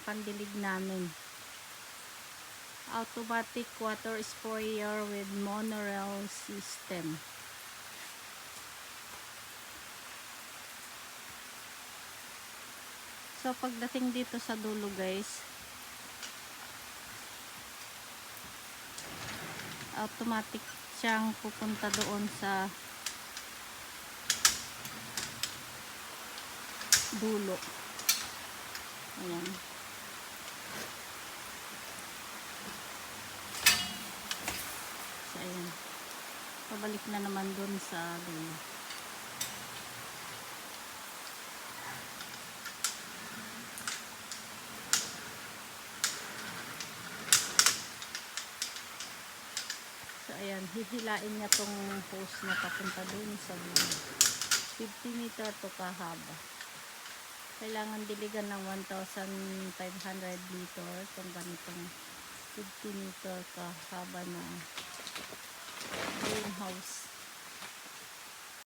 pandilig namin. Automatic water sprayer with monorail system. So pagdating dito sa dulo guys, automatic siyang pupunta doon sa dulo. Ayan. So ayan. Pabalik na naman doon sa dulo. So ayan, hihilain niya tong hose na papunta doon sa dulo. 50 meter to kahaba. Kailangan diligan ng 1,500 liter kung ganitong 50 meter kahaba na greenhouse.